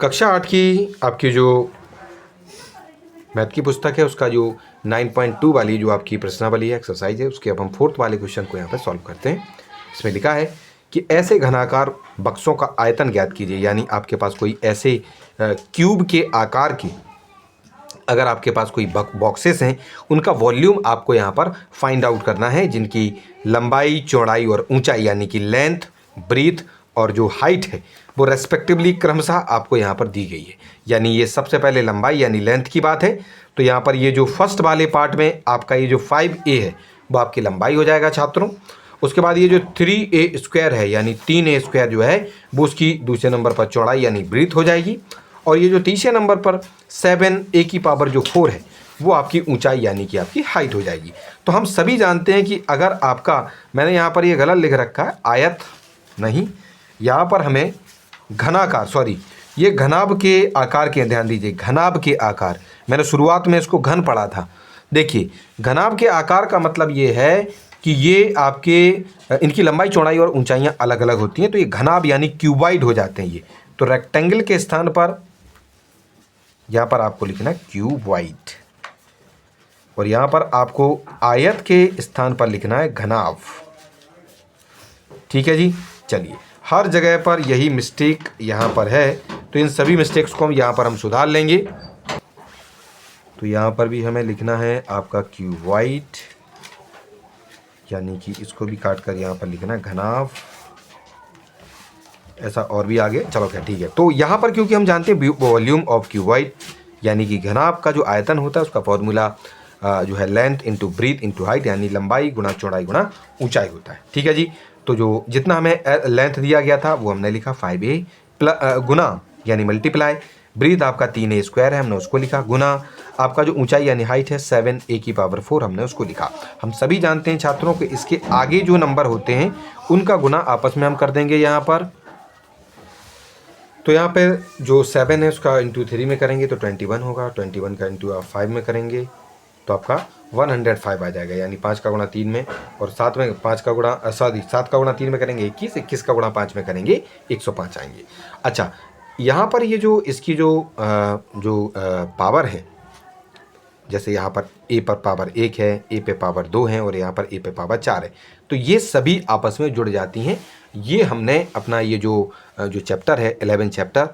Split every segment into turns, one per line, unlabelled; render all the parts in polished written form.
कक्षा 8 की आपकी जो मैथ की पुस्तक है उसका जो 9.2 वाली जो आपकी प्रश्नावली है, एक्सरसाइज है, उसके अब हम 4th वाले क्वेश्चन को यहाँ पर सॉल्व करते हैं। इसमें लिखा है कि ऐसे घनाकार बक्सों का आयतन ज्ञात कीजिए। यानी आपके पास कोई ऐसे क्यूब के आकार के अगर आपके पास कोई बॉक्सेस हैं, उनका वॉल्यूम आपको यहाँ पर फाइंड आउट करना है, जिनकी लंबाई, चौड़ाई और ऊंचाई यानी कि लेंथ, ब्रीथ और जो हाइट है वो रेस्पेक्टिवली क्रमशः आपको यहाँ पर दी गई है। यानी ये सबसे पहले लंबाई यानी लेंथ की बात है, तो यहाँ पर ये जो फर्स्ट वाले पार्ट में आपका ये जो 5a है वो आपकी लंबाई हो जाएगा छात्रों। उसके बाद ये जो 3a² है यानी 3a² जो है वो उसकी दूसरे नंबर पर चौड़ाई यानी ब्रीथ हो जाएगी। और ये जो तीसरे नंबर पर 7a⁴ है वो आपकी ऊंचाई यानी कि आपकी हाइट हो जाएगी। तो हम सभी जानते हैं कि अगर आपका, मैंने यहाँ पर ये गलत लिख रखा है, आयत नहीं, यहाँ पर हमें घनाकार, सॉरी ये घनाभ के आकार के, ध्यान दीजिए घनाभ के आकार, मैंने शुरुआत में इसको घन पढ़ा था। देखिए घनाभ के आकार का मतलब ये है कि ये आपके इनकी लंबाई, चौड़ाई और ऊंचाइयाँ अलग अलग होती हैं, तो ये घनाभ यानी क्यूबाइड हो जाते हैं ये। तो रेक्टेंगल के स्थान पर यहाँ पर आपको लिखना है क्यूबाइड, और यहाँ पर आपको आयत के स्थान पर लिखना है घनाभ। ठीक है जी, चलिए हर जगह पर यही मिस्टेक यहाँ पर है, तो इन सभी मिस्टेक्स को हम यहाँ पर हम सुधार लेंगे। तो यहाँ पर भी हमें लिखना है आपका क्यूबाइड, यानी कि इसको भी काट कर यहाँ पर लिखना है घनाभ, ऐसा और भी आगे, चलो क्या ठीक है। तो यहाँ पर क्योंकि हम जानते हैं वॉल्यूम ऑफ क्यूबाइड यानी कि घनाभ का जो आयतन होता है उसका फॉर्मूला जो है length into breadth into height, यानी लंबाई गुणा चौड़ाई गुणा ऊंचाई होता है। ठीक है जी, तो जो जितना हमें लेंथ दिया गया था वो हमने लिखा 5a गुना यानी मल्टीप्लाई, ब्रीथ आपका 3a² है हमने उसको लिखा, गुना आपका जो ऊंचाई यानी हाइट है 7a⁴ हमने उसको लिखा। हम सभी जानते हैं छात्रों के इसके आगे जो नंबर होते हैं उनका गुना आपस में हम कर देंगे यहाँ पर। तो यहाँ पे जो 7 है उसका इंटू 3 में करेंगे तो 21 होगा, 21 का इंटू आप 5 में करेंगे तो आपका 105 आ जाएगा, यानी 5 का गुणा 3 में, और 7 में 5 का गुणा 7 का गुणा 3 में करेंगे 21, 21 का गुणा 5 में करेंगे 105 आएंगे। अच्छा, यहाँ पर ये जो इसकी जो पावर है, जैसे यहाँ पर a पर पावर 1 है, a पे पावर 2 है और यहाँ पर a पे पावर 4 है, तो ये सभी आपस में जुड़ जाती हैं। ये हमने अपना ये जो चैप्टर है 11 चैप्टर,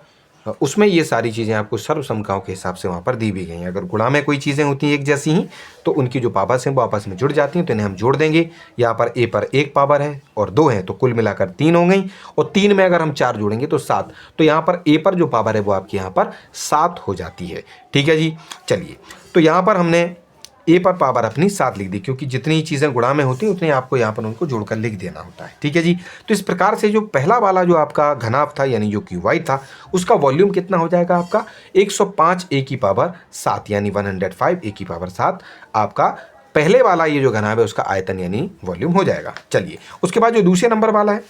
उसमें ये सारी चीज़ें आपको सर्वसमताओं के हिसाब से वहाँ पर दी भी गई हैं। अगर गुणा में कोई चीज़ें होती हैं एक जैसी ही, तो उनकी जो पावर्स हैं वो आपस में जुड़ जाती हैं, तो इन्हें हम जोड़ देंगे। यहाँ पर a पर 1 पावर है और 2 है, तो कुल मिलाकर 3 हो गई, और 3 में अगर हम 4 जोड़ेंगे तो 7, तो यहाँ पर a पर जो पावर है वो आपकी यहाँ पर 7 हो जाती है। ठीक है जी, चलिए तो यहाँ पर हमने a पर पावर अपनी 7 लिख दी, क्योंकि जितनी चीज़ें गुणा में होती हैं उतनी आपको यहाँ पर उनको जोड़कर लिख देना होता है। ठीक है जी, तो इस प्रकार से जो पहला वाला जो आपका घनाभ था यानी जो क्यूबाइड था उसका वॉल्यूम कितना हो जाएगा आपका 105a⁴ यानी 105a⁴ आपका पहले वाला ये जो घनाभ है उसका आयतन यानी वॉल्यूम हो जाएगा। चलिए उसके बाद जो दूसरे नंबर वाला है,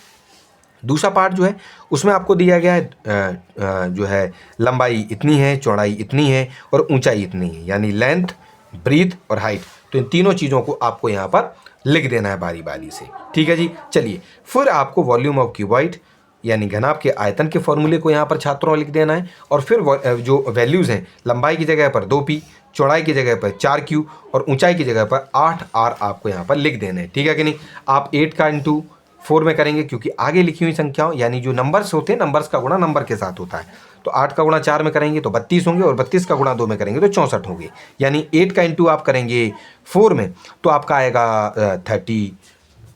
दूसरा पार्ट जो है उसमें आपको दिया गया है जो है लंबाई इतनी है, चौड़ाई इतनी है और ऊंचाई इतनी है, यानी लेंथ, ब्रीथ और हाइट। तो इन तीनों चीज़ों को आपको यहाँ पर लिख देना है बारी बारी से। ठीक है जी, चलिए फिर आपको वॉल्यूम ऑफ क्यूबाइड यानी घनाभ के आयतन के फॉर्मूले को यहाँ पर छात्रों लिख देना है, और फिर जो वैल्यूज़ हैं, लंबाई की जगह पर 2p, चौड़ाई की जगह पर 4q और ऊंचाई की जगह पर 8r आपको यहाँ पर लिख देना है। ठीक है कि नहीं, आप 8 का इंटू 4 में करेंगे, क्योंकि आगे लिखी हुई संख्याओं यानी जो नंबर्स होते हैं नंबर्स का गुणा नंबर के साथ होता है, तो 8 का गुणा 4 में करेंगे तो 32 होंगे, और 32 का गुणा 2 में करेंगे तो 64 होंगे। यानी 8 का इंटू आप करेंगे 4 में तो आपका आएगा 32,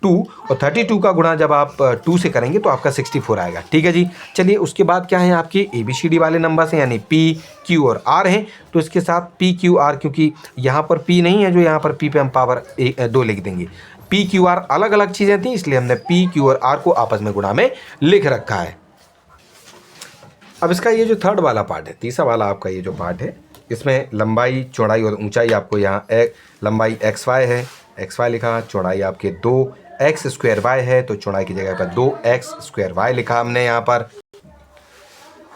और 32 का गुणा जब आप 2 से करेंगे तो आपका 64 आएगा। ठीक है जी, चलिए उसके बाद क्या है आपके ABCD वाले नंबर्स हैं, यानी P, Q और R हैं, तो इसके साथ P, Q, R, क्योंकि यहाँ पर P नहीं है जो यहाँ पर P पे हम पावर 2 लिख देंगे, P, Q, R अलग अलग चीज़ें थी, इसलिए हमने P, Q और R को आपस में गुणा में लिख रखा है। अब इसका ये जो थर्ड वाला पार्ट है, तीसरा वाला आपका ये जो पार्ट है, इसमें लंबाई, चौड़ाई और ऊंचाई आपको यहाँ लंबाई XY है, XY लिखा, चौड़ाई आपके 2x² है, तो चौड़ाई की जगह पर 2x² लिखा हमने यहाँ पर,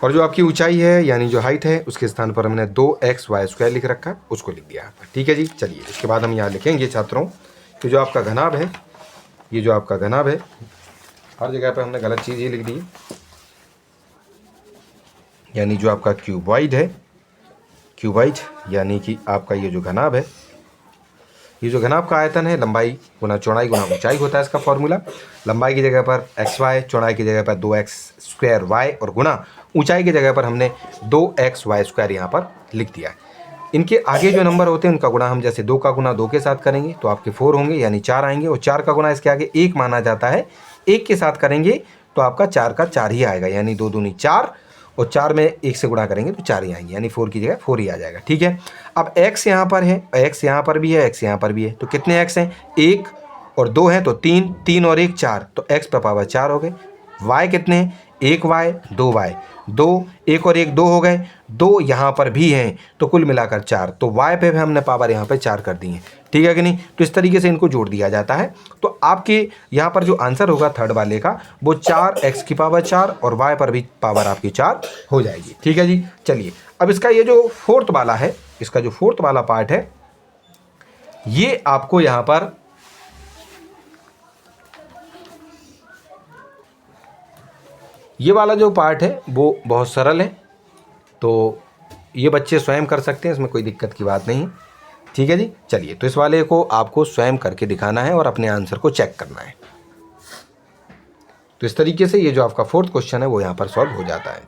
और जो आपकी ऊंचाई है यानी जो हाइट है उसके स्थान पर हमने 2xy² लिख रखा, उसको लिख दिया यहाँ पर। ठीक है जी, चलिए इसके बाद हम यहाँ लिखेंगे छात्रों कि जो आपका घनाभ है, ये जो आपका घनाभ है, हर जगह पर हमने गलत चीज़ ही लिख दी। यानी जो आपका क्यूबॉइड है, क्यूबॉइड यानी कि आपका ये जो घनाभ है, ये जो घनाभ का आयतन है लंबाई गुना चौड़ाई गुना ऊंचाई होता है इसका फॉर्मूला। लंबाई की जगह पर xy, चौड़ाई की जगह पर 2x² y और गुना ऊंचाई की जगह पर हमने 2xy² यहाँ पर लिख दिया है। इनके आगे जो नंबर होते हैं उनका गुणा हम जैसे 2 का गुणा 2 के साथ करेंगे तो आपके 4 होंगे यानी 4 आएंगे, और 4 का गुणा इसके आगे 1 माना जाता है, 1 के साथ करेंगे तो आपका 4 का 4 ही आएगा, यानी 2 दूनी 4 और 4 में 1 से गुणा करेंगे तो 4 ही आएंगे, यानी 4 की जगह 4 ही आ जाएगा। ठीक है, अब x यहाँ पर है, x यहाँ पर भी है, x यहाँ पर भी है, तो कितने x हैं? 1 और 2 हैं तो 3, 3 और 1 4, तो x पर पावर 4 हो गए। y कितने हैं? 1y 2y, 2 1 और 1 2 हो गए, 2 यहाँ पर भी हैं तो कुल मिलाकर 4, तो y पे भी हमने पावर यहाँ पे 4 कर दी है। ठीक है कि नहीं? तो इस तरीके से इनको जोड़ दिया जाता है। तो आपके यहाँ पर जो आंसर होगा थर्ड वाले का वो 4x की पावर 4 और y पर भी पावर आपकी 4 हो जाएगी। ठीक है जी, चलिए अब इसका ये जो फोर्थ वाला है, इसका जो फोर्थ वाला पार्ट है ये आपको यहाँ पर ये वाला जो पार्ट है वो बहुत सरल है, तो ये बच्चे स्वयं कर सकते हैं, इसमें कोई दिक्कत की बात नहीं। ठीक है जी, चलिए तो इस वाले को आपको स्वयं करके दिखाना है और अपने आंसर को चेक करना है। तो इस तरीके से ये जो आपका फोर्थ क्वेश्चन है वो यहाँ पर सॉल्व हो जाता है।